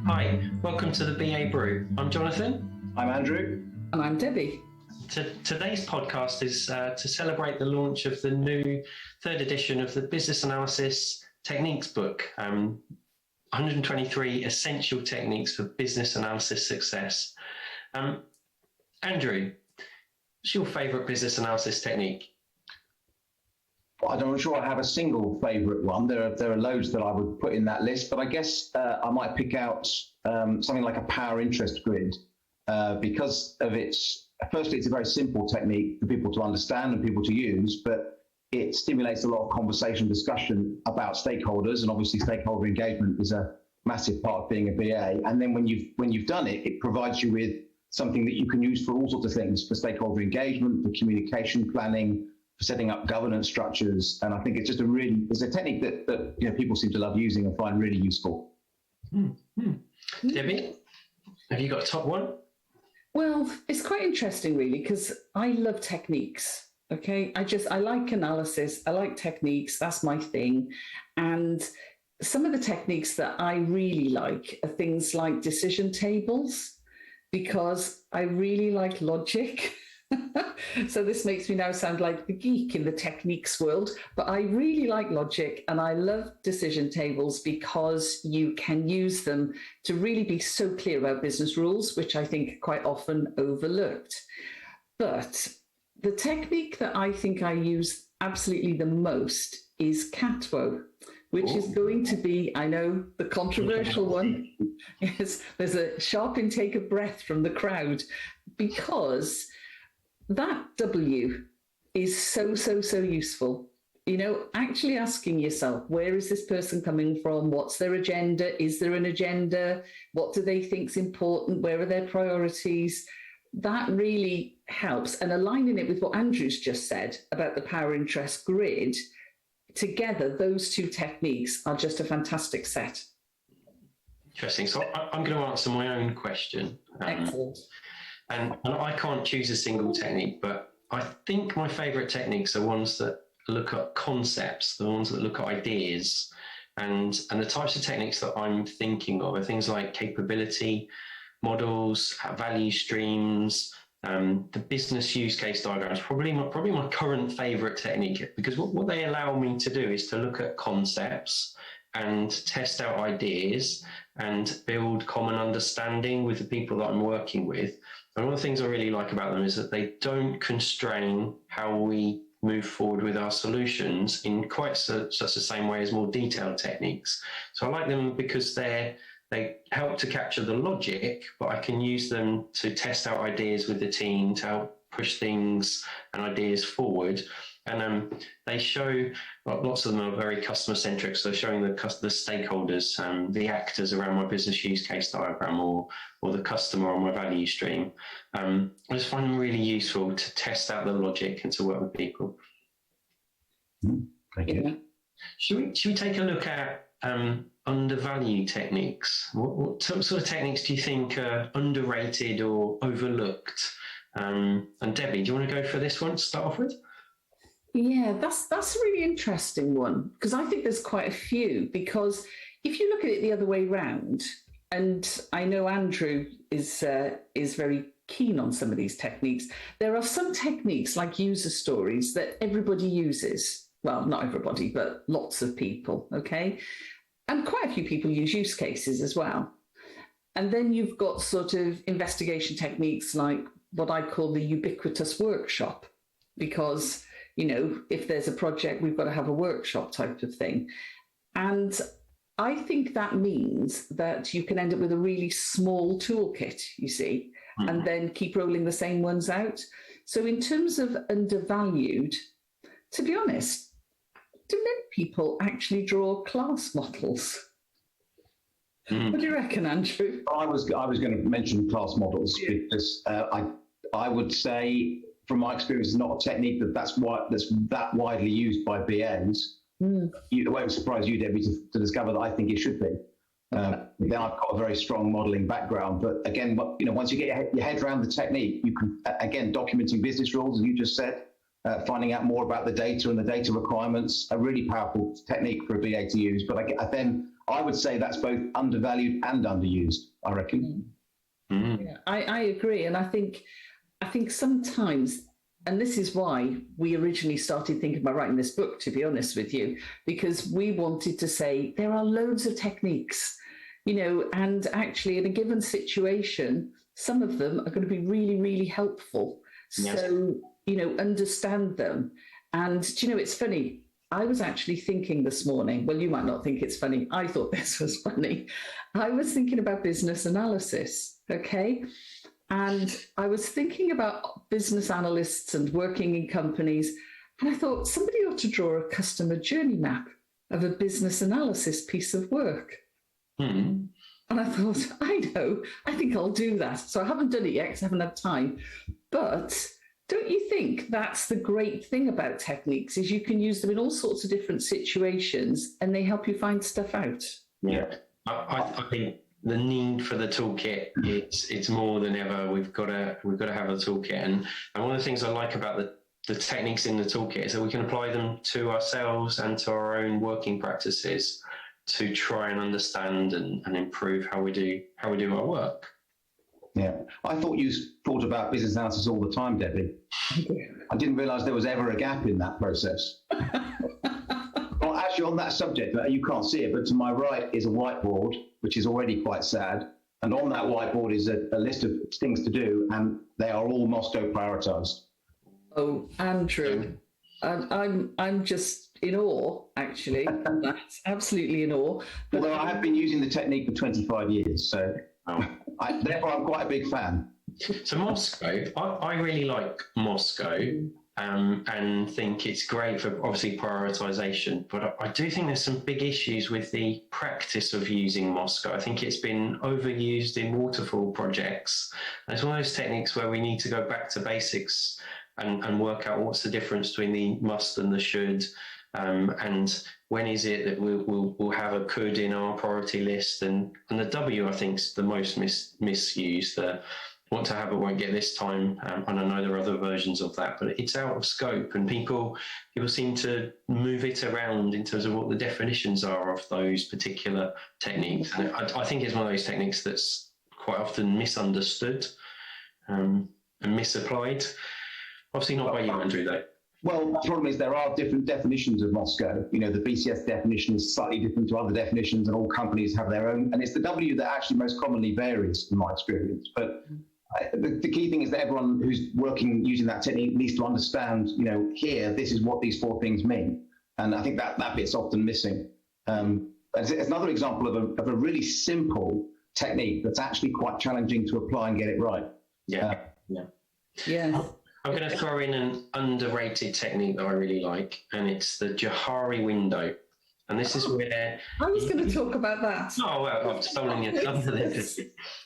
Hi, welcome to the BA Brew. I'm Jonathan. I'm Andrew. And I'm Debbie. Today's podcast is to celebrate the launch of the new third edition of the Business Analysis Techniques book, 123 Essential Techniques for Business Analysis Success. Andrew, what's your favourite business analysis technique? Well, I'm not sure I have a single favourite one. There are loads that I would put in that list, but I guess I might pick out something like a power interest grid because of firstly, it's a very simple technique for people to understand and people to use, but it stimulates a lot of conversation, discussion about stakeholders, and obviously stakeholder engagement is a massive part of being a BA. And then when you've done it, it provides you with something that you can use for all sorts of things, for stakeholder engagement, for communication planning, for setting up governance structures. And I think it's just it's a technique that people seem to love using and find really useful. Debbie, have you got a top one? Well, it's quite interesting really, because I love techniques. Okay. I like analysis. I like techniques. That's my thing. And some of the techniques that I really like are things like decision tables, because I really like logic. So this makes me now sound like the geek in the techniques world, but I really like logic and I love decision tables because you can use them to really be so clear about business rules, which I think are quite often overlooked. But the technique that I think I use absolutely the most is CATWOE, which is going to be, I know, the controversial one. Yes, there's a sharp intake of breath from the crowd, because that W is so useful. Actually asking yourself, where is this person coming from? What's their agenda? Is there an agenda? What do they think is important? Where are their priorities? That really helps. And aligning it with what Andrew's just said about the power interest grid, together, those two techniques are just a fantastic set. Interesting. So I'm going to answer my own question. Excellent. And I can't choose a single technique, but I think my favourite techniques are ones that look at concepts, the ones that look at ideas. And the types of techniques that I'm thinking of are things like capability models, value streams, the business use case diagrams, probably my current favourite technique, because what they allow me to do is to look at concepts and test out ideas and build common understanding with the people that I'm working with. And one of the things I really like about them is that they don't constrain how we move forward with our solutions in quite such the same way as more detailed techniques. So I like them because they help to capture the logic, but I can use them to test out ideas with the team to help push things and ideas forward. And they show, lots of them are very customer centric, so showing the stakeholders, the actors around my business use case diagram or the customer on my value stream. I just find them really useful to test out the logic and to work with people. Thank you. Should we take a look at undervalued techniques? What sort of techniques do you think are underrated or overlooked? And Debbie, do you want to go for this one to start off with? Yeah, that's a really interesting one, because I think there's quite a few, because if you look at it the other way round, and I know Andrew is very keen on some of these techniques, there are some techniques like user stories that everybody uses. Well, not everybody, but lots of people, okay? And quite a few people use use cases as well. And then you've got sort of investigation techniques like what I call the ubiquitous workshop, because if there's a project, we've got to have a workshop type of thing. And I think that means that you can end up with a really small toolkit, you see, and then keep rolling the same ones out. So in terms of undervalued, to be honest, do many people actually draw class models? What do you reckon, Andrew? I was going to mention class models because I would say, from my experience, it's not a technique that's that widely used by BAs. It won't surprise you, Debbie, to discover that I think it should be. Then I've got a very strong modelling background, but again, once you get your head around the technique, you can again documenting business rules, as you just said, finding out more about the data and the data requirements, a really powerful technique for a BA to use. But I would say that's both undervalued and underused, I reckon. Yeah, I agree. And I think sometimes, and this is why we originally started thinking about writing this book, to be honest with you, because we wanted to say there are loads of techniques, and actually in a given situation, some of them are going to be really, really helpful. Yes. So, understand them. And it's funny. I was actually thinking this morning, well, you might not think it's funny. I thought this was funny. I was thinking about business analysis, okay? And I was thinking about business analysts and working in companies. And I thought somebody ought to draw a customer journey map of a business analysis piece of work. And I thought, I think I'll do that. So I haven't done it yet because I haven't had time. But don't you think that's the great thing about techniques, is you can use them in all sorts of different situations and they help you find stuff out? Yeah, I think the need for the toolkit, it's more than ever. We've got to have a toolkit. And one of the things I like about the techniques in the toolkit is that we can apply them to ourselves and to our own working practices to try and understand and improve how we do our work. Yeah, I thought you thought about business analysis all the time, Debbie. I didn't realise there was ever a gap in that process. Well, actually, on that subject, you can't see it, but to my right is a whiteboard, which is already quite sad. And on that whiteboard is a list of things to do, and they are all Moscow prioritised. Oh, Andrew, I'm just in awe, actually. That's absolutely in awe. Although I have been using the technique for 25 years, so... therefore, I'm quite a big fan. So Moscow, I really like Moscow and think it's great for obviously prioritization, but I do think there's some big issues with the practice of using Moscow. I think it's been overused in waterfall projects. And it's one of those techniques where we need to go back to basics and work out what's the difference between the must and the should. And when is it that we'll have a could in our priority list, and the W, I think, is the most misused. Want to have it, won't get this time. And I know there are other versions of that, but it's out of scope, and people seem to move it around in terms of what the definitions are of those particular techniques. And I think it's one of those techniques that's quite often misunderstood and misapplied. Obviously not by you, Andrew, though. Well, the problem is there are different definitions of Moscow. The BCS definition is slightly different to other definitions, and all companies have their own. And it's the W that actually most commonly varies, in my experience. But the key thing is that everyone who's working using that technique needs to understand, here, this is what these four things mean. And I think that bit's often missing. It's another example of a really simple technique that's actually quite challenging to apply and get it right. Yeah. I'm going to throw in an underrated technique that I really like, and it's the Johari window. And this is where... I was going to talk about that. Oh, well, I've stolen your thunder there.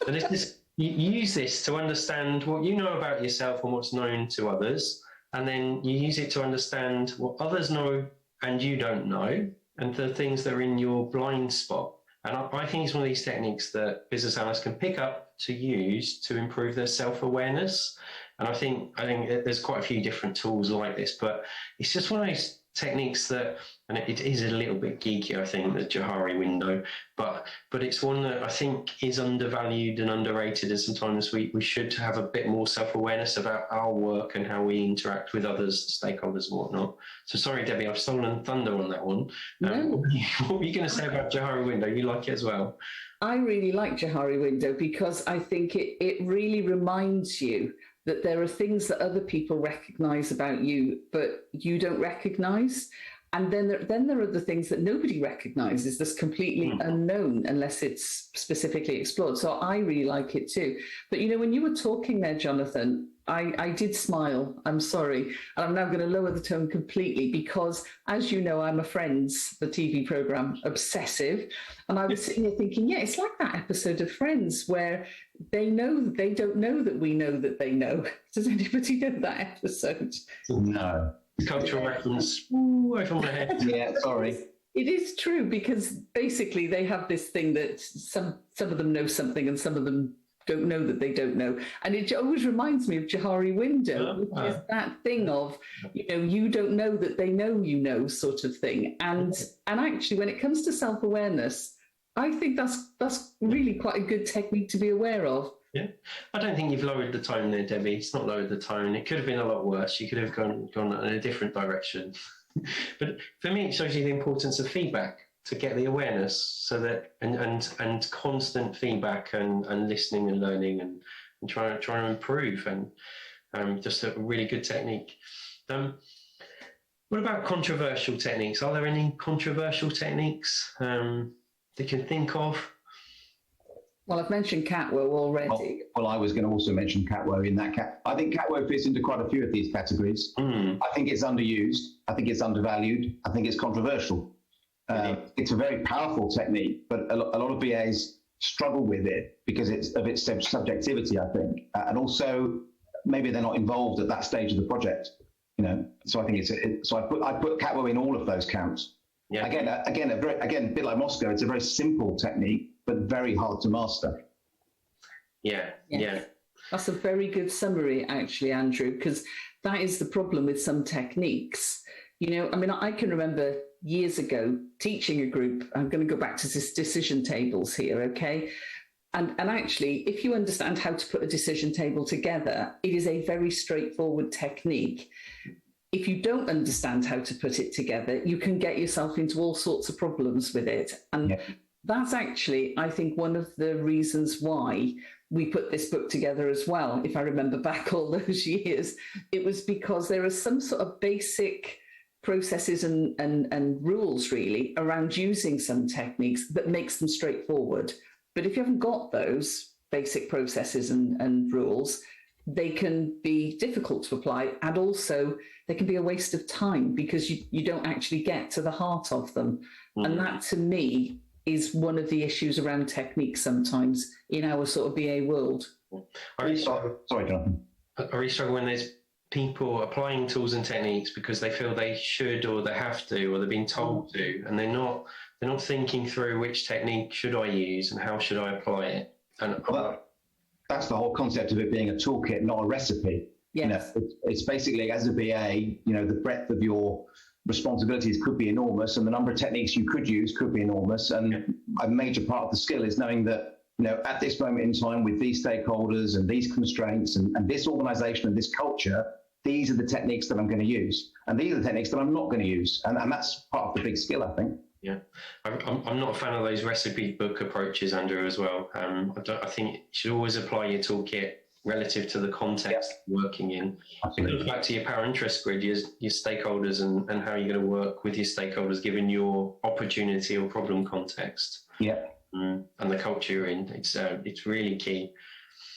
And you use this to understand what you know about yourself and what's known to others, and then you use it to understand what others know and you don't know, and the things that are in your blind spot. And I think it's one of these techniques that business analysts can pick up to use to improve their self-awareness. And I think there's quite a few different tools like this, but it's just one of those techniques that, and it is a little bit geeky, I think, the Johari window, but it's one that I think is undervalued and underrated, and sometimes we should have a bit more self-awareness about our work and how we interact with others, stakeholders and whatnot. So sorry, Debbie, I've stolen thunder on that one. No. What were you going to say about Johari window? You like it as well? I really like Johari window because I think it really reminds you that there are things that other people recognize about you, but you don't recognize. And then there are the things that nobody recognizes, that's completely unknown unless it's specifically explored. So I really like it too. But when you were talking there, Jonathan, I did smile. I'm sorry. And I'm now going to lower the tone completely because, as you know, I'm a Friends, the TV program, obsessive. And I was sitting here thinking, yeah, it's like that episode of Friends where they know that they don't know that we know that they know. Does anybody know that episode? No. Cultural reference. Ooh, over my head. Yeah, sorry. It is true because basically they have this thing that some of them know something and some of them don't know that they don't know. And it always reminds me of Johari Window, which is that thing of, you don't know that they know sort of thing. And actually, when it comes to self-awareness, I think that's really quite a good technique to be aware of. Yeah, I don't think you've lowered the tone there, Debbie. It's not lowered the tone. It could have been a lot worse. You could have gone in a different direction. But for me, it shows you the importance of feedback to get the awareness, so that and constant feedback and listening and learning and trying to improve, and just a really good technique. What about controversial techniques? Are there any controversial techniques that you can think of? Well, I've mentioned CATWOE already. Well, I was going to also mention CATWOE in that I think CATWOE fits into quite a few of these categories. I think it's underused. I think it's undervalued. I think it's controversial. It's a very powerful technique, but a lot of BAs struggle with it because of its subjectivity, I think, and also maybe they're not involved at that stage of the project. So I think I put CATWOE in all of those counts. Yeah. Again, a bit like Moscow, it's a very simple technique, but very hard to master. Yeah. That's a very good summary, actually, Andrew, because that is the problem with some techniques. I can remember years ago teaching a group. I'm going to go back to this decision tables here, okay? And actually, if you understand how to put a decision table together, it is a very straightforward technique. If you don't understand how to put it together, you can get yourself into all sorts of problems with it. And that's actually, I think, one of the reasons why we put this book together as well. If I remember back all those years, it was because there are some sort of basic processes and rules really around using some techniques that makes them straightforward. But if you haven't got those basic processes and rules, they can be difficult to apply, and also they can be a waste of time because you don't actually get to the heart of them. And that, to me, is one of the issues around techniques sometimes in our sort of BA world. Sorry, Jonathan. I really struggle when there's people applying tools and techniques because they feel they should or they have to or they're being told to, and they're not thinking through which technique should I use and how should I apply it. And that's the whole concept of it being a toolkit, not a recipe. Yes. It's basically, as a BA, the breadth of your responsibilities could be enormous, and the number of techniques you could use could be enormous. And a major part of the skill is knowing that, at this moment in time, with these stakeholders and these constraints and this organization and this culture, these are the techniques that I'm going to use, and these are the techniques that I'm not going to use. And that's part of the big skill, I think. Yeah, I'm not a fan of those recipe book approaches, Andrew, as well. I think you should always apply your toolkit relative to the context you're working in. It goes back to your power interest grid, your stakeholders, and how you're going to work with your stakeholders given your opportunity or problem context. Yeah. And the culture you're in. It's really key.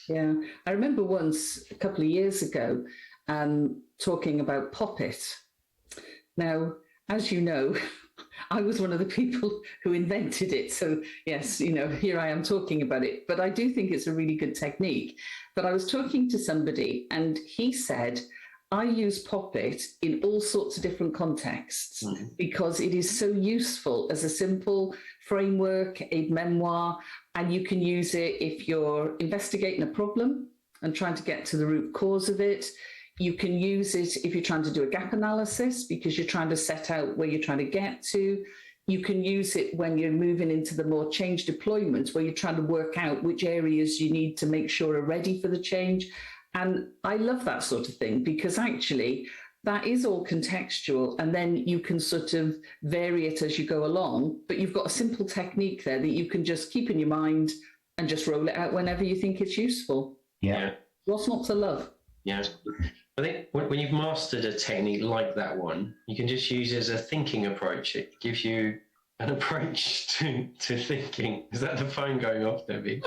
Yeah, I remember once a couple of years ago talking about Poppet. Now, as you know, I was one of the people who invented it. So yes, here I am talking about it, but I do think it's a really good technique. But I was talking to somebody and he said, I use Poppet in all sorts of different contexts because it is so useful as a simple framework, a memoir, and you can use it if you're investigating a problem and trying to get to the root cause of it. You can use it if you're trying to do a gap analysis because you're trying to set out where you're trying to get to. You can use it when you're moving into the more change deployments where you're trying to work out which areas you need to make sure are ready for the change. And I love that sort of thing because actually that is all contextual, and then you can sort of vary it as you go along, but you've got a simple technique there that you can just keep in your mind and just roll it out whenever you think it's useful. Yeah. What's not to love? Yeah. I think when you've mastered a technique like that one, you can just use it as a thinking approach. It gives you an approach to thinking. Is that the phone going off, Debbie?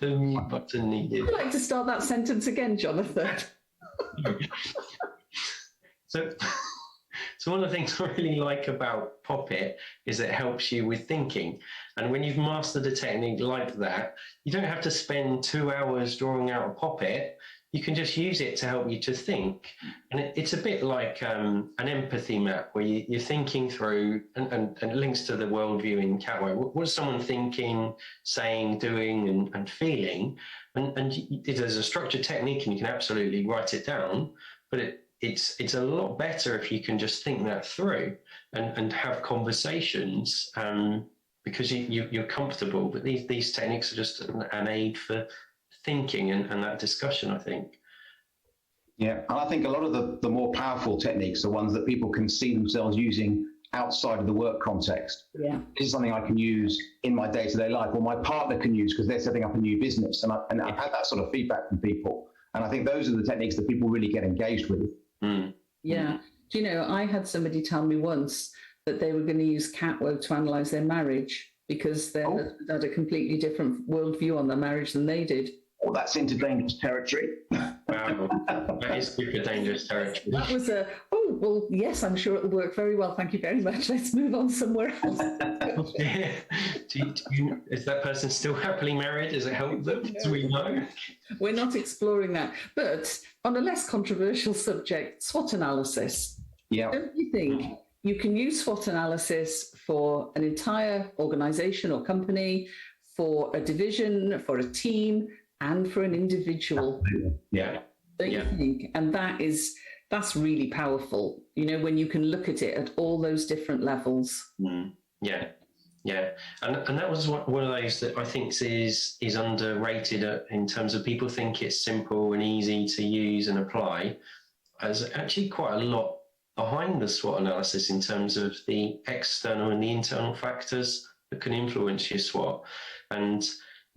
The mute button needed. I'd like to start that sentence again, Jonathan. So one of the things I really like about Poppet is it helps you with thinking. And when you've mastered a technique like that, you don't have to spend 2 hours drawing out a Poppet. You can just use it to help you to think. And it's a bit like an empathy map where you're thinking through and links to the worldview in CATWOE. What is someone thinking, saying, doing, and feeling? And there's a structured technique and you can absolutely write it down, but it's a lot better if you can just think that through and have conversations, because you're comfortable. But these techniques are just an aid for thinking and that discussion, I think. Yeah, and I think a lot of the more powerful techniques are ones that people can see themselves using outside of the work context. Yeah. This is something I can use in my day-to-day life, or my partner can use because they're setting up a new business. And I've had that sort of feedback from people. And I think those are the techniques that people really get engaged with. Mm. Yeah. Do you know, I had somebody tell me once that they were going to use CATWOE to analyse their marriage because they had a completely different worldview on their marriage than they did. Oh, that's into dangerous territory. Wow, that is super dangerous territory. That was well, yes, I'm sure it'll work very well. Thank you very much. Let's move on somewhere else. Yeah. Is that person still happily married? Does it help them? Do we know? We're not exploring that. But on a less controversial subject, SWOT analysis. Yeah. Don't you think you can use SWOT analysis for an entire organization or company, for a division, for a team, and for an individual? Yeah. Don't you think? And that's really powerful, when you can look at it at all those different levels. Yeah. And that was one of those that I think is underrated in terms of people think it's simple and easy to use and apply. There's actually quite a lot behind the SWOT analysis in terms of the external and the internal factors that can influence your SWOT. And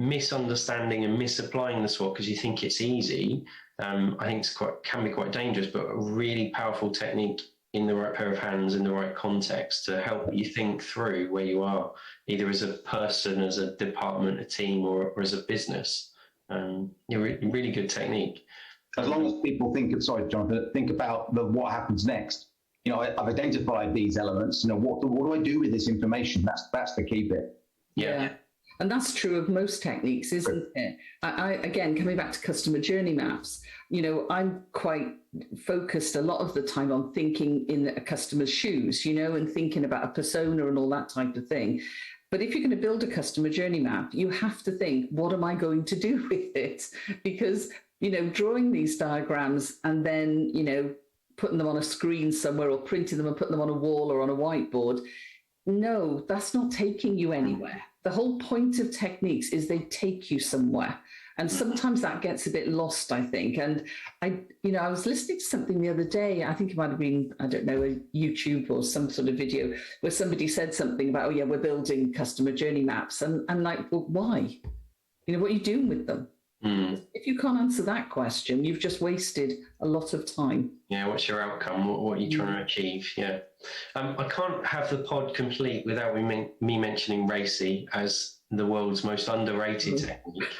misunderstanding and misapplying the SWOT because you think it's easy, I think can be quite dangerous, but a really powerful technique in the right pair of hands, in the right context, to help you think through where you are, either as a person, as a department, a team, or as a business. Really good technique. As long as people think about what happens next. I've identified these elements. What do I do with this information? That's the key bit. Yeah. And that's true of most techniques, isn't it? I again, coming back to customer journey maps, I'm quite focused a lot of the time on thinking in a customer's shoes, and thinking about a persona and all that type of thing. But if you're going to build a customer journey map, you have to think, what am I going to do with it? Because, drawing these diagrams and then, putting them on a screen somewhere or printing them and putting them on a wall or on a whiteboard, no, that's not taking you anywhere. The whole point of techniques is they take you somewhere. And sometimes that gets a bit lost, I think. And I was listening to something the other day, I think it might have been, I don't know, a YouTube or some sort of video where somebody said something about, we're building customer journey maps. And I'm like, well, why? What are you doing with them? If you can't answer that question, you've just wasted a lot of time. Yeah, what's your outcome? What are you trying to achieve? Yeah. I can't have the pod complete without me mentioning RACI as the world's most underrated technique.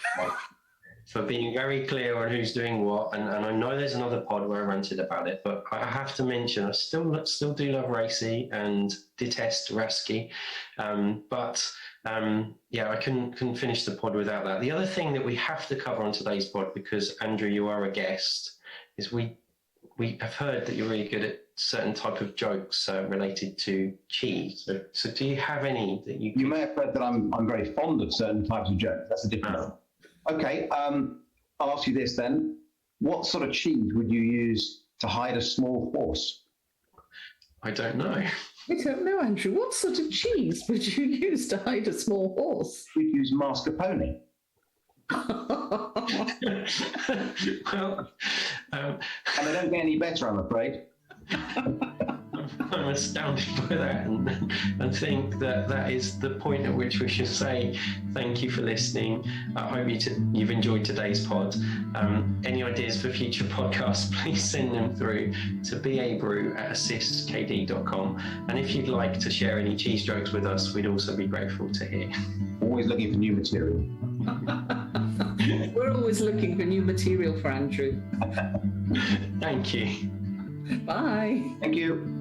For being very clear on who's doing what, and I know there's another pod where I ranted about it, but I have to mention I still do love RACI and detest RASCI, I couldn't finish the pod without that. The other thing that we have to cover on today's pod, because Andrew, you are a guest, is we have heard that you're really good at certain type of jokes related to cheese. So do you have any that you? You may have heard that I'm very fond of certain types of jokes. That's a different one. Okay, I'll ask you this then. What sort of cheese would you use to hide a small horse? I don't know. I don't know, Andrew. What sort of cheese would you use to hide a small horse? You'd use mascarpone. Well, and they don't get any better, I'm afraid. I'm astounded by that and think that is the point at which we should say thank you for listening. I hope you've enjoyed today's pod. Any ideas for future podcasts, please send them through to babrew@AssistKD.com. And if you'd like to share any cheese jokes with us, we'd also be grateful to hear. Always looking for new material. We're always looking for new material for Andrew. Thank you. Bye. Thank you.